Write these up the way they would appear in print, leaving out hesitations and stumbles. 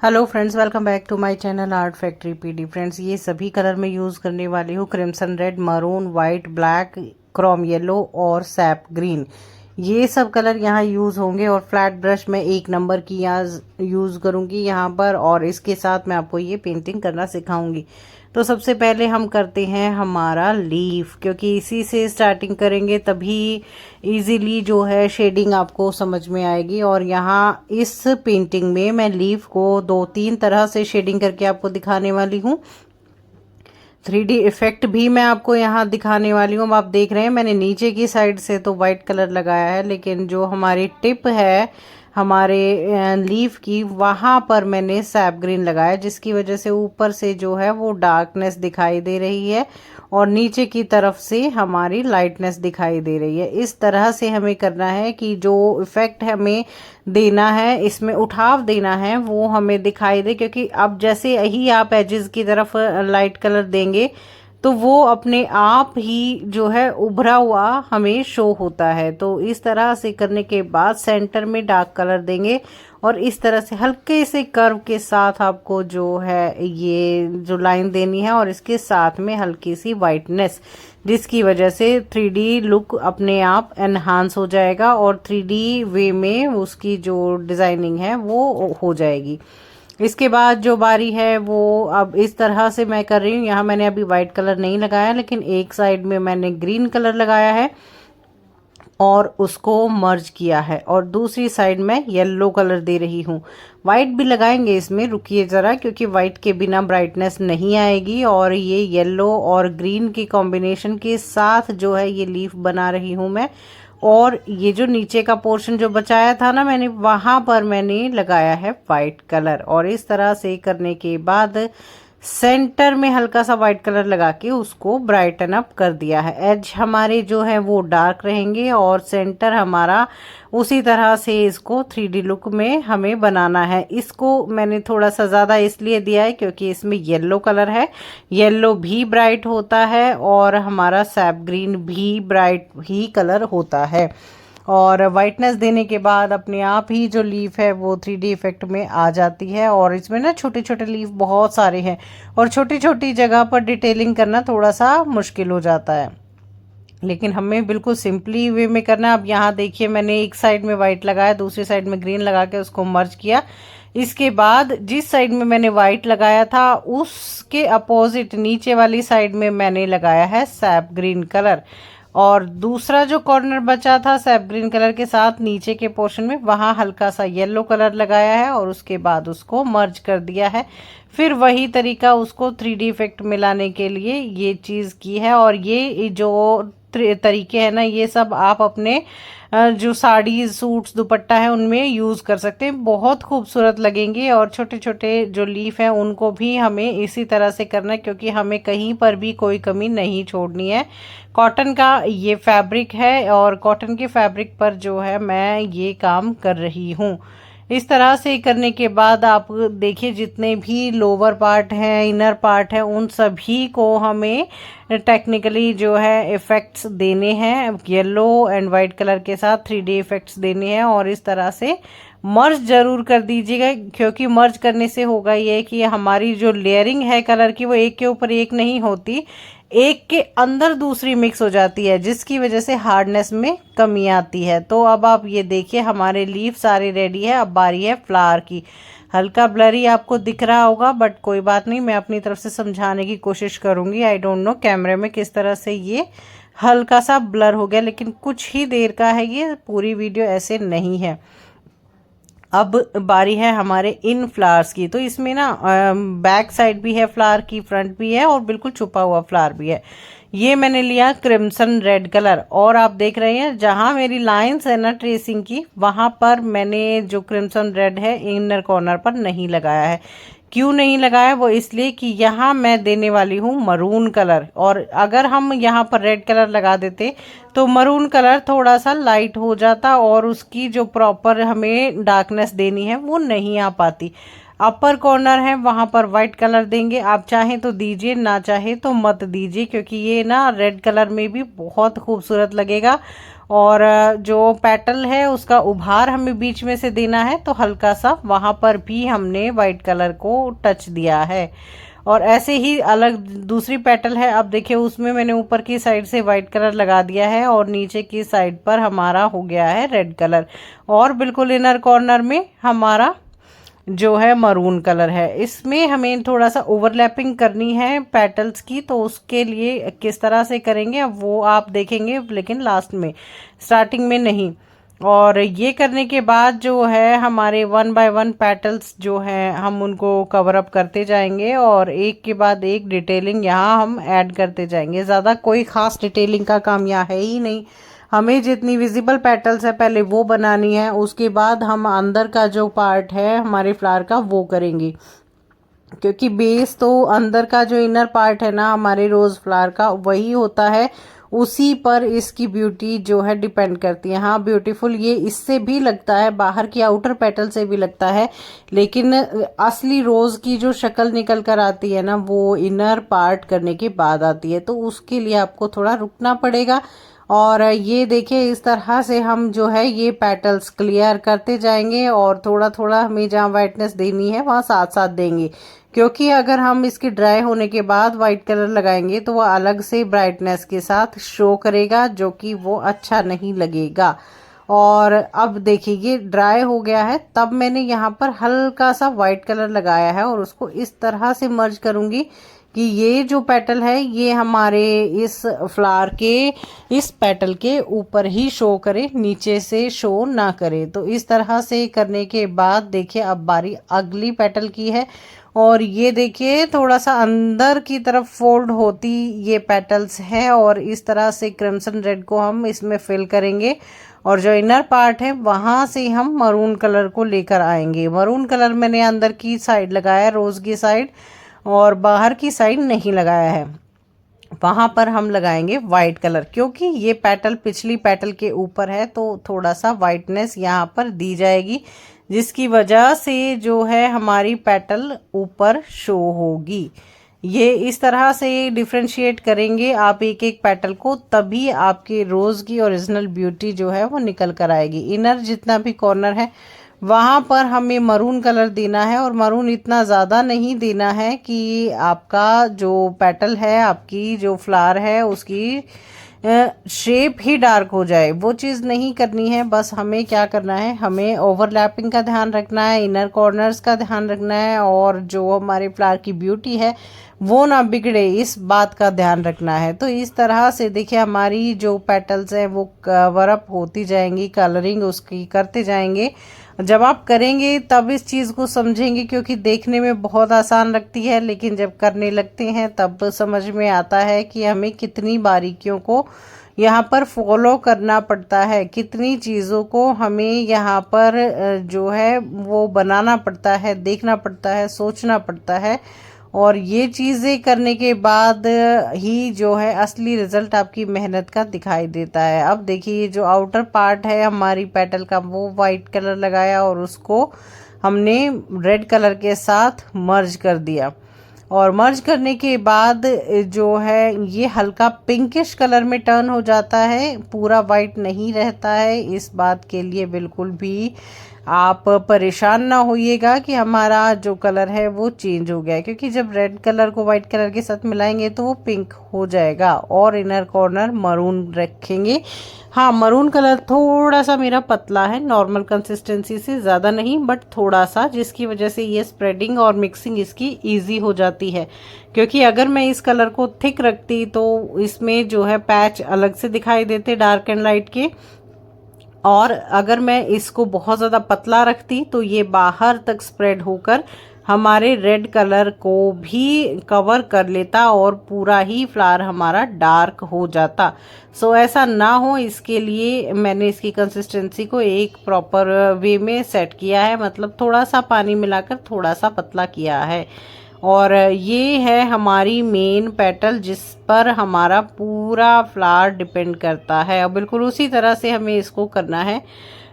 Hello friends, welcome back to my channel art factory PD. Friends, ये सभी colour में use करने वाली हूँ। Crimson red, maroon, white, black, chrome yellow और सैप ग्रीन। ये सब कलर यहाँ यूज़ होंगे और फ्लैट ब्रश में 1 नंबर की यहाँ यूज़ करूँगी यहाँ पर। और इसके साथ मैं आपको ये पेंटिंग करना सिखाऊंगी। तो सबसे पहले हम करते हैं हमारा लीफ, क्योंकि इसी से स्टार्टिंग करेंगे तभी इजीली जो है शेडिंग आपको समझ में आएगी। और यहाँ इस पेंटिंग में मैं लीफ को 2-3 तरह से शेडिंग करके आपको दिखाने वाली हूँ। 3D इफेक्ट भी मैं आपको यहाँ दिखाने वाली हूँ। आप देख रहे हैं मैंने नीचे की साइड से तो वाइट कलर लगाया है, लेकिन जो हमारी टिप है हमारे लीफ की, वहाँ पर मैंने सैप ग्रीन लगाया, जिसकी वजह से ऊपर से जो है वो डार्कनेस दिखाई दे रही है और नीचे की तरफ से हमारी लाइटनेस दिखाई दे रही है। इस तरह से हमें करना है कि जो इफेक्ट हमें देना है, इसमें उठाव देना है, वो हमें दिखाई दे। क्योंकि अब जैसे ही आप एजेस की तरफ लाइट कलर देंगे तो वो अपने आप ही जो है उभरा हुआ हमें शो होता है। तो इस तरह से करने के बाद सेंटर में डार्क कलर देंगे और इस तरह से हल्के से कर्व के साथ आपको जो है ये जो लाइन देनी है और इसके साथ में हल्की सी वाइटनेस, जिसकी वजह से 3D लुक अपने आप एनहांस हो जाएगा और 3D वे में उसकी जो डिज़ाइनिंग है वो हो जाएगी। इसके बाद जो बारी है वो अब इस तरह से मैं कर रही हूँ। यहाँ मैंने अभी वाइट कलर नहीं लगाया, लेकिन एक साइड में मैंने ग्रीन कलर लगाया है और उसको मर्ज किया है और दूसरी साइड में येलो कलर दे रही हूँ। वाइट भी लगाएंगे इसमें, रुकिए ज़रा, क्योंकि वाइट के बिना ब्राइटनेस नहीं आएगी। और ये येलो और ग्रीन के कॉम्बिनेशन के साथ जो है ये लीफ बना रही हूँ मैं। और ये जो नीचे का पोर्शन जो बचाया था ना मैंने, वहाँ पर मैंने लगाया है वाइट कलर। और इस तरह से करने के बाद सेंटर में हल्का सा वाइट कलर लगा के उसको ब्राइटन अप कर दिया है। एज हमारे जो है वो डार्क रहेंगे और सेंटर हमारा उसी तरह से इसको 3D लुक में हमें बनाना है। इसको मैंने थोड़ा सा ज़्यादा इसलिए दिया है क्योंकि इसमें येलो कलर है। येलो भी ब्राइट होता है और हमारा सैप ग्रीन भी ब्राइट ही कलर होता है। और वाइटनेस देने के बाद अपने आप ही जो लीफ है वो 3D इफेक्ट में आ जाती है। और इसमें ना छोटे छोटे लीफ बहुत सारे हैं और छोटी छोटी जगह पर डिटेलिंग करना थोड़ा सा मुश्किल हो जाता है, लेकिन हमें बिल्कुल सिंपली वे में करना है। अब यहाँ देखिए मैंने एक साइड में वाइट लगाया, दूसरी साइड में ग्रीन लगा के उसको मर्ज किया। इसके बाद जिस साइड में मैंने वाइट लगाया था उसके अपोजिट नीचे वाली साइड में मैंने लगाया है सैप ग्रीन कलर। और दूसरा जो कॉर्नर बचा था सैप ग्रीन कलर के साथ नीचे के पोर्शन में, वहाँ हल्का सा येलो कलर लगाया है और उसके बाद उसको मर्ज कर दिया है। फिर वही तरीका उसको 3D इफेक्ट मिलाने के लिए ये चीज़ की है। और ये जो तरीके हैं ना, ये सब आप अपने जो साड़ी, सूट्स, दुपट्टा है उनमें यूज़ कर सकते हैं, बहुत खूबसूरत लगेंगे। और छोटे छोटे जो लीफ हैं उनको भी हमें इसी तरह से करना है, क्योंकि हमें कहीं पर भी कोई कमी नहीं छोड़नी है। कॉटन का ये फैब्रिक है और कॉटन के फैब्रिक पर जो है मैं ये काम कर रही हूँ। इस तरह से करने के बाद आप देखिए जितने भी लोअर पार्ट हैं, इनर पार्ट है, उन सभी को हमें टेक्निकली जो है इफ़ेक्ट्स देने हैं। येलो एंड वाइट कलर के साथ 3D इफ़ेक्ट्स देने हैं। और इस तरह से मर्ज ज़रूर कर दीजिएगा, क्योंकि मर्ज करने से होगा ये कि हमारी जो लेयरिंग है कलर की वो एक के ऊपर एक नहीं होती, एक के अंदर दूसरी मिक्स हो जाती है, जिसकी वजह से हार्डनेस में कमी आती है। तो अब आप ये देखिए हमारे लीफ सारे रेडी है। अब बारी है फ्लावर की। हल्का ब्लरी आपको दिख रहा होगा, बट कोई बात नहीं, मैं अपनी तरफ से समझाने की कोशिश करूँगी। आई डोंट नो कैमरे में किस तरह से ये हल्का सा ब्लर हो गया, लेकिन कुछ ही देर का है, ये पूरी वीडियो ऐसे नहीं है। अब बारी है हमारे इन फ्लावर्स की। तो इसमें ना बैक साइड भी है फ्लावर की, फ्रंट भी है और बिल्कुल छुपा हुआ फ्लावर भी है। ये मैंने लिया क्रिम्सन रेड कलर। और आप देख रहे हैं जहाँ मेरी लाइंस है ना ट्रेसिंग की, वहाँ पर मैंने जो क्रिम्सन रेड है इनर कॉर्नर पर नहीं लगाया है। क्यों नहीं लगाया? वो इसलिए कि यहाँ मैं देने वाली हूँ मरून कलर, और अगर हम यहाँ पर रेड कलर लगा देते तो मरून कलर थोड़ा सा लाइट हो जाता और उसकी जो प्रॉपर हमें डार्कनेस देनी है वो नहीं आ पाती। अपर कॉर्नर है वहां पर वाइट कलर देंगे। आप चाहें तो दीजिए, ना चाहे तो मत दीजिए, क्योंकि ये ना रेड कलर में भी बहुत खूबसूरत लगेगा। और जो पेटल है उसका उभार हमें बीच में से देना है, तो हल्का सा वहां पर भी हमने वाइट कलर को टच दिया है। और ऐसे ही अलग दूसरी पेटल है, अब देखिए उसमें मैंने ऊपर की साइड से वाइट कलर लगा दिया है और नीचे की साइड पर हमारा हो गया है रेड कलर। और बिल्कुल इनर कॉर्नर में हमारा जो है मरून कलर है। इसमें हमें थोड़ा सा ओवरलैपिंग करनी है पेटल्स की, तो उसके लिए किस तरह से करेंगे अब वो आप देखेंगे, लेकिन लास्ट में, स्टार्टिंग में नहीं। और ये करने के बाद जो है हमारे 1 बाय 1 पेटल्स जो हैं हम उनको कवर अप करते जाएंगे और एक के बाद एक डिटेलिंग यहाँ हम ऐड करते जाएंगे। ज़्यादा कोई ख़ास डिटेलिंग का काम यहाँ है ही नहीं। हमें जितनी विजिबल पेटल्स है पहले वो बनानी है, उसके बाद हम अंदर का जो पार्ट है हमारे फ्लावर का वो करेंगे, क्योंकि बेस तो अंदर का जो इनर पार्ट है ना हमारे रोज फ्लावर का वही होता है, उसी पर इसकी ब्यूटी जो है डिपेंड करती है। हाँ ब्यूटीफुल ये इससे भी लगता है, बाहर की आउटर पेटल से भी लगता है, लेकिन असली रोज की जो शक्ल निकल कर आती है ना वो इनर पार्ट करने के बाद आती है, तो उसके लिए आपको थोड़ा रुकना पड़ेगा। और ये देखिए इस तरह से हम जो है ये पेटल्स क्लियर करते जाएंगे और थोड़ा थोड़ा हमें जहाँ वाइटनेस देनी है वहाँ साथ साथ देंगे, क्योंकि अगर हम इसके ड्राई होने के बाद वाइट कलर लगाएंगे तो वो अलग से ब्राइटनेस के साथ शो करेगा, जो कि वो अच्छा नहीं लगेगा। और अब देखिए ये ड्राई हो गया है, तब मैंने यहाँ पर हल्का सा वाइट कलर लगाया है और उसको इस तरह से मर्ज करूँगी कि ये जो पेटल है ये हमारे इस फ्लावर के इस पेटल के ऊपर ही शो करे, नीचे से शो ना करे। तो इस तरह से करने के बाद देखिए अब बारी अगली पेटल की है, और ये देखिए थोड़ा सा अंदर की तरफ फोल्ड होती ये पेटल्स हैं और इस तरह से क्रिम्सन रेड को हम इसमें फिल करेंगे और जो इनर पार्ट है वहां से हम मरून कलर को लेकर आएंगे। मरून कलर मैंने अंदर की साइड लगाया, रोज की साइड, और बाहर की साइड नहीं लगाया है, वहां पर हम लगाएंगे वाइट कलर, क्योंकि ये पेटल पिछली पेटल के ऊपर है तो थोड़ा सा वाइटनेस यहाँ पर दी जाएगी, जिसकी वजह से जो है हमारी पेटल ऊपर शो होगी। ये इस तरह से डिफ्रेंशिएट करेंगे आप एक एक पेटल को, तभी आपके रोज की ओरिजिनल ब्यूटी जो है वो निकल कर आएगी। इनर जितना भी कॉर्नर है वहां पर हमें मरून कलर देना है, और मरून इतना ज़्यादा नहीं देना है कि आपका जो पेटल है, आपकी जो फ्लावर है उसकी शेप ही डार्क हो जाए, वो चीज़ नहीं करनी है। बस हमें क्या करना है, हमें ओवरलैपिंग का ध्यान रखना है, इनर कॉर्नर्स का ध्यान रखना है, और जो हमारे फ्लावर की ब्यूटी है वो ना बिगड़े इस बात का ध्यान रखना है। तो इस तरह से देखिए हमारी जो पेटल्स हैं वो कवर अप होती जाएंगी, कलरिंग उसकी करते जाएंगे। जब आप करेंगे तब इस चीज़ को समझेंगे, क्योंकि देखने में बहुत आसान लगती है लेकिन जब करने लगते हैं तब समझ में आता है कि हमें कितनी बारीकियों को यहाँ पर फॉलो करना पड़ता है, कितनी चीज़ों को हमें यहाँ पर जो है वो बनाना पड़ता है, देखना पड़ता है, सोचना पड़ता है। और ये चीज़ें करने के बाद ही जो है असली रिजल्ट आपकी मेहनत का दिखाई देता है। अब देखिए जो आउटर पार्ट है हमारी पेटल का वो वाइट कलर लगाया और उसको हमने रेड कलर के साथ मर्ज कर दिया, और मर्ज करने के बाद जो है ये हल्का पिंकिश कलर में टर्न हो जाता है, पूरा वाइट नहीं रहता है। इस बात के लिए बिल्कुल भी आप परेशान ना होइएगा कि हमारा जो कलर है वो चेंज हो गया है, क्योंकि जब रेड कलर को वाइट कलर के साथ मिलाएंगे तो वो पिंक हो जाएगा। और इनर कॉर्नर मरून रखेंगे। हाँ मरून कलर थोड़ा सा मेरा पतला है, नॉर्मल कंसिस्टेंसी से ज़्यादा नहीं बट थोड़ा सा, जिसकी वजह से ये स्प्रेडिंग और मिक्सिंग इसकी इजी हो जाती है। क्योंकि अगर मैं इस कलर को थिक रखती तो इसमें जो है पैच अलग से दिखाई देते डार्क एंड लाइट के, और अगर मैं इसको बहुत ज़्यादा पतला रखती तो ये बाहर तक स्प्रेड होकर हमारे रेड कलर को भी कवर कर लेता और पूरा ही फ्लावर हमारा डार्क हो जाता। सो ऐसा ना हो इसके लिए मैंने इसकी कंसिस्टेंसी को एक प्रॉपर वे में सेट किया है, मतलब थोड़ा सा पानी मिलाकर थोड़ा सा पतला किया है। और ये है हमारी मेन पेटल जिस पर हमारा पूरा फ्लावर डिपेंड करता है, और बिल्कुल उसी तरह से हमें इसको करना है।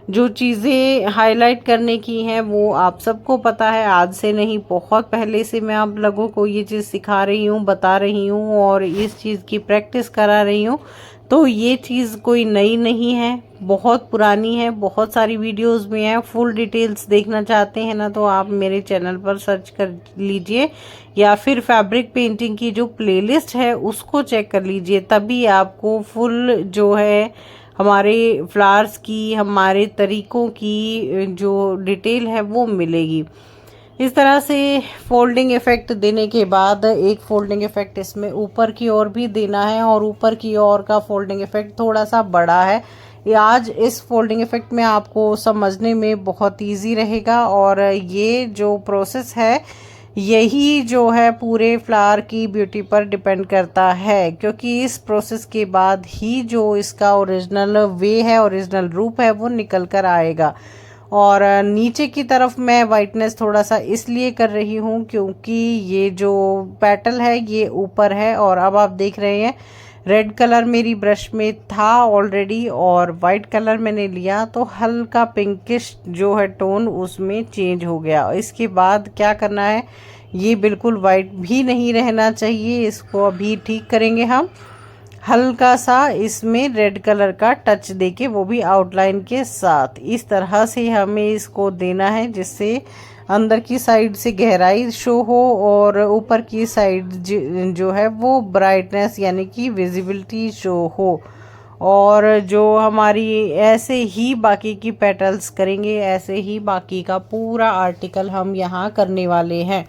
जो चीज़ें हाईलाइट करने की हैं वो आप सबको पता है, आज से नहीं बहुत पहले से मैं आप लोगों को ये चीज़ सिखा रही हूँ, बता रही हूँ और इस चीज़ की प्रैक्टिस करा रही हूँ। तो ये चीज़ कोई नई नहीं है, बहुत पुरानी है, बहुत सारी वीडियोस में है। फुल डिटेल्स देखना चाहते हैं ना तो आप मेरे चैनल पर सर्च कर लीजिए या फिर फैब्रिक पेंटिंग की जो प्लेलिस्ट है उसको चेक कर लीजिए, तभी आपको फुल जो है हमारे फ्लावर्स की, हमारे तरीकों की जो डिटेल है वो मिलेगी। इस तरह से फोल्डिंग इफ़ेक्ट देने के बाद एक फोल्डिंग इफ़ेक्ट इसमें ऊपर की ओर भी देना है और ऊपर की ओर का फोल्डिंग इफ़ेक्ट थोड़ा सा बड़ा है। आज इस फोल्डिंग इफ़ेक्ट में आपको समझने में बहुत इजी रहेगा और ये जो प्रोसेस है यही जो है पूरे फ्लावर की ब्यूटी पर डिपेंड करता है, क्योंकि इस प्रोसेस के बाद ही जो इसका ओरिजिनल वे है, ओरिजिनल रूप है वो निकल कर आएगा। और नीचे की तरफ मैं वाइटनेस थोड़ा सा इसलिए कर रही हूँ क्योंकि ये जो पेटल है ये ऊपर है और अब आप देख रहे हैं रेड कलर मेरी ब्रश में था ऑलरेडी और वाइट कलर मैंने लिया तो हल्का पिंकिश जो है टोन उसमें चेंज हो गया। इसके बाद क्या करना है, ये बिल्कुल वाइट भी नहीं रहना चाहिए, इसको अभी ठीक करेंगे हम। हल्का सा इसमें रेड कलर का टच देके वो भी आउटलाइन के साथ इस तरह से हमें इसको देना है जिससे अंदर की साइड से गहराई शो हो और ऊपर की साइड जो है वो ब्राइटनेस यानी कि विजिबिलिटी शो हो। और जो हमारी ऐसे ही बाकी की पेटल्स करेंगे, ऐसे ही बाकी का पूरा आर्टिकल हम यहाँ करने वाले हैं।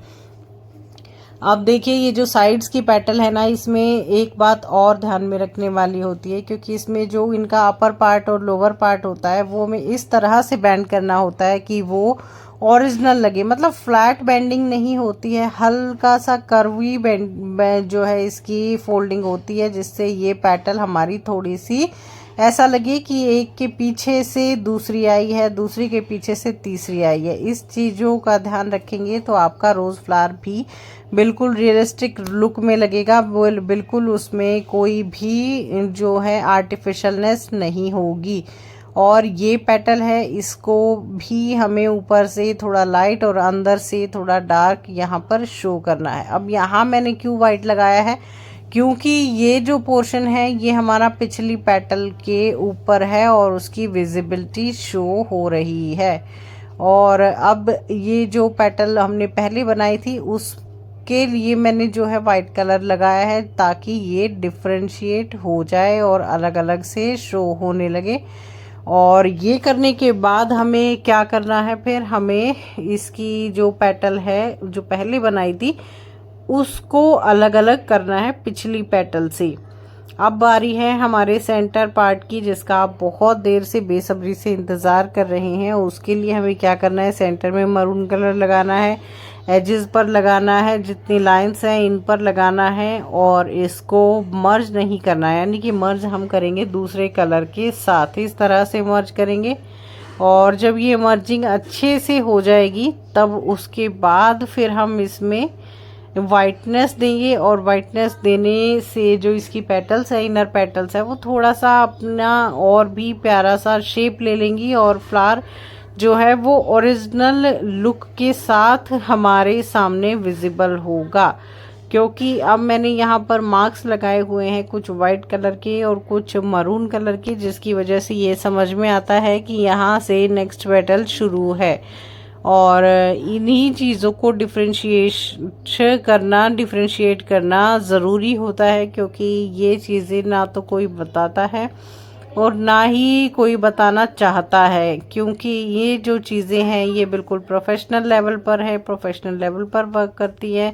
अब देखिए ये जो साइड्स की पेटल है ना, इसमें एक बात और ध्यान में रखने वाली होती है, क्योंकि इसमें जो इनका अपर पार्ट और लोअर पार्ट होता है वो हमें इस तरह से बैंड करना होता है कि वो ओरिजिनल लगे, मतलब फ्लैट बेंडिंग नहीं होती है, हल्का सा कर्वी बेंड जो है इसकी फोल्डिंग होती है, जिससे ये पेटल हमारी थोड़ी सी ऐसा लगे कि एक के पीछे से दूसरी आई है, दूसरी के पीछे से तीसरी आई है। इस चीज़ों का ध्यान रखेंगे तो आपका रोज़ फ्लावर भी बिल्कुल रियलिस्टिक लुक में लगेगा, बिल्कुल उसमें कोई भी जो है आर्टिफिशियलनेस नहीं होगी। और ये पेटल है, इसको भी हमें ऊपर से थोड़ा लाइट और अंदर से थोड़ा डार्क यहाँ पर शो करना है। अब यहाँ मैंने क्यों वाइट लगाया है, क्योंकि ये जो पोर्शन है ये हमारा पिछली पेटल के ऊपर है और उसकी विजिबिलिटी शो हो रही है। और अब ये जो पेटल हमने पहले बनाई थी उसके लिए मैंने जो है वाइट कलर लगाया है ताकि ये डिफ्रेंशिएट हो जाए और अलग अलग से शो होने लगे। और ये करने के बाद हमें क्या करना है, फिर हमें इसकी जो पेटल है जो पहले बनाई थी उसको अलग अलग करना है पिछली पेटल से। अब बारी है हमारे सेंटर पार्ट की, जिसका आप बहुत देर से बेसब्री से इंतज़ार कर रहे हैं। उसके लिए हमें क्या करना है, सेंटर में मरून कलर लगाना है, एजेस पर लगाना है, जितनी लाइंस हैं इन पर लगाना है और इसको मर्ज नहीं करना है, यानी कि मर्ज हम करेंगे दूसरे कलर के साथ, इस तरह से मर्ज करेंगे। और जब ये मर्जिंग अच्छे से हो जाएगी तब उसके बाद फिर हम इसमें वाइटनेस देंगे और वाइटनेस देने से जो इसकी पेटल्स है, इनर पेटल्स है, वो थोड़ा सा अपना और भी प्यारा सा शेप ले लेंगी और फ्लावर जो है वो ओरिजिनल लुक के साथ हमारे सामने विजिबल होगा। क्योंकि अब मैंने यहाँ पर मार्क्स लगाए हुए हैं कुछ वाइट कलर के और कुछ मरून कलर के, जिसकी वजह से ये समझ में आता है कि यहाँ से नेक्स्ट पेटल शुरू है। और इन्हीं चीज़ों को डिफ्रेंशिएट करना ज़रूरी होता है, क्योंकि ये चीज़ें ना तो कोई बताता है और ना ही कोई बताना चाहता है, क्योंकि ये जो चीज़ें हैं ये बिल्कुल प्रोफेशनल लेवल पर है, प्रोफेशनल लेवल पर वर्क करती है।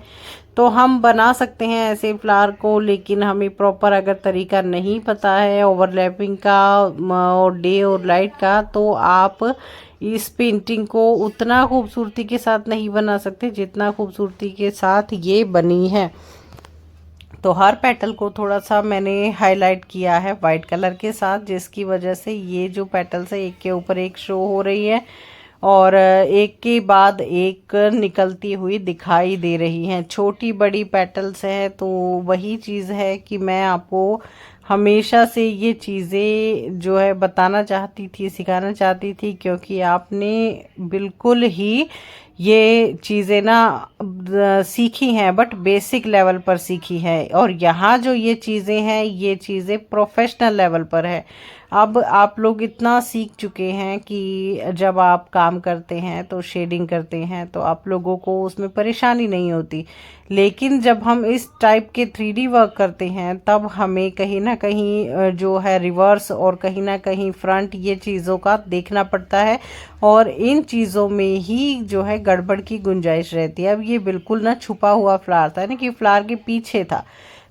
तो हम बना सकते हैं ऐसे फ्लावर को, लेकिन हमें प्रॉपर अगर तरीका नहीं पता है ओवरलैपिंग का और डे और लाइट का, तो आप इस पेंटिंग को उतना खूबसूरती के साथ नहीं बना सकते जितना खूबसूरती के साथ ये बनी है। तो हर पेटल को थोड़ा सा मैंने हाईलाइट किया है वाइट कलर के साथ, जिसकी वजह से ये जो पेटल्स है एक के ऊपर एक शो हो रही है और एक के बाद एक निकलती हुई दिखाई दे रही हैं। छोटी बड़ी पेटल्स हैं, तो वही चीज़ है कि मैं आपको हमेशा से ये चीज़ें जो है बताना चाहती थी, सिखाना चाहती थी, क्योंकि आपने बिल्कुल ही ये चीज़ें ना सीखी हैं, बट बेसिक लेवल पर सीखी है। और यहाँ जो ये चीज़ें हैं, ये चीज़ें प्रोफेशनल लेवल पर है। अब आप लोग इतना सीख चुके हैं कि जब आप काम करते हैं तो शेडिंग करते हैं तो आप लोगों को उसमें परेशानी नहीं होती। लेकिन जब हम इस टाइप के 3D वर्क करते हैं तब हमें कहीं ना कहीं जो है रिवर्स और कहीं ना कहीं फ्रंट ये चीज़ों का देखना पड़ता है, और इन चीज़ों में ही जो है गड़बड़ की गुंजाइश रहती है। अब ये बिल्कुल ना छुपा हुआ फ्लावर था ना, कि फ्लावर के पीछे था,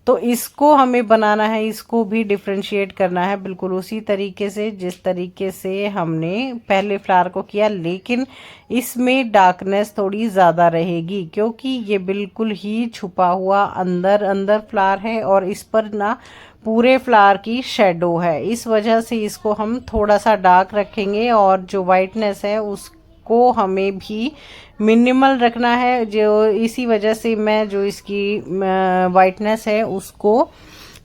तो इसको हमें बनाना है, इसको भी डिफ्रेंशिएट करना है बिल्कुल उसी तरीके से जिस तरीके से हमने पहले फ्लावर को किया। लेकिन इसमें डार्कनेस थोड़ी ज़्यादा रहेगी, क्योंकि ये बिल्कुल ही छुपा हुआ अंदर अंदर फ्लावर है और इस पर ना पूरे फ्लावर की शेडो है। इस वजह से इसको हम थोड़ा सा डार्क रखेंगे, और जो वाइटनेस है उसको हमें भी मिनिमल रखना है। जो इसी वजह से मैं जो इसकी वाइटनेस है उसको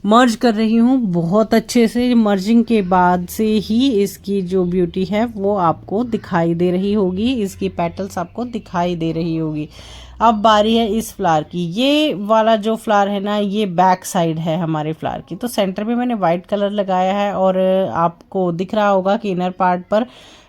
मर्ज कर रही हूँ बहुत अच्छे से। मर्जिंग के बाद से ही इसकी जो ब्यूटी है वो आपको दिखाई दे रही होगी, इसकी पेटल्स आपको दिखाई दे रही होगी। अब बारी है इस फ्लावर की। ये वाला जो फ्लावर है ना, ये बैक साइड है हमारे फ्लावर की। तो सेंटर में मैंने वाइट कलर लगाया है, और आपको दिख रहा होगा कि इनर पार्ट पर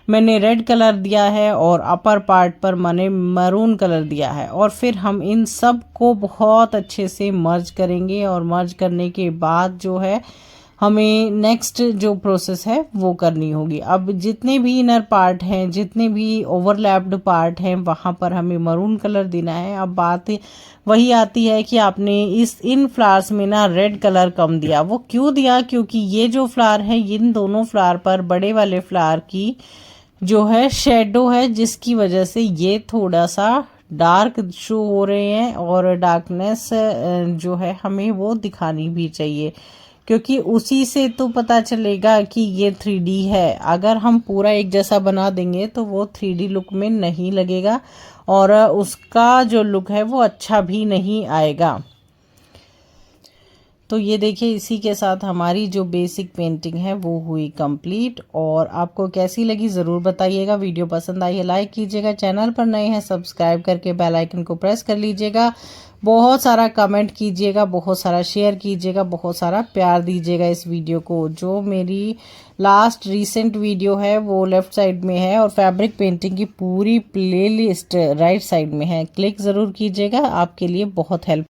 मैंने रेड कलर दिया है और अपर पार्ट पर मैंने मैरून कलर दिया है। और फिर हम इन सब को बहुत अच्छे से मर्ज करेंगे, और मर्ज करने के बाद जो है हमें नेक्स्ट जो प्रोसेस है वो करनी होगी। अब जितने भी इनर पार्ट हैं, जितने भी ओवरलैप्ड पार्ट हैं, वहाँ पर हमें मरून कलर देना है। अब बात वही आती है कि आपने इन फ्लावर्स में ना रेड कलर कम दिया। वो क्यों दिया? क्योंकि ये जो फ्लावर है, इन दोनों फ्लावर पर बड़े वाले फ्लावर की जो है शेडो है, जिसकी वजह से ये थोड़ा सा डार्क शो हो रहे हैं, और डार्कनेस जो है हमें वो दिखानी भी चाहिए, क्योंकि उसी से तो पता चलेगा कि ये 3D है। अगर हम पूरा एक जैसा बना देंगे तो वो 3D लुक में नहीं लगेगा, और उसका जो लुक है वो अच्छा भी नहीं आएगा। तो ये देखिए, इसी के साथ हमारी जो बेसिक पेंटिंग है वो हुई कंप्लीट। और आपको कैसी लगी ज़रूर बताइएगा। वीडियो पसंद आई है लाइक कीजिएगा, चैनल पर नए हैं सब्सक्राइब करके बेल आइकन को प्रेस कर लीजिएगा। बहुत सारा कमेंट कीजिएगा, बहुत सारा शेयर कीजिएगा, बहुत सारा प्यार दीजिएगा इस वीडियो को। जो मेरी लास्ट रीसेंट वीडियो है वो लेफ़्ट साइड में है, और फैब्रिक पेंटिंग की पूरी प्लेलिस्ट राइट साइड में है। क्लिक ज़रूर कीजिएगा, आपके लिए बहुत हेल्प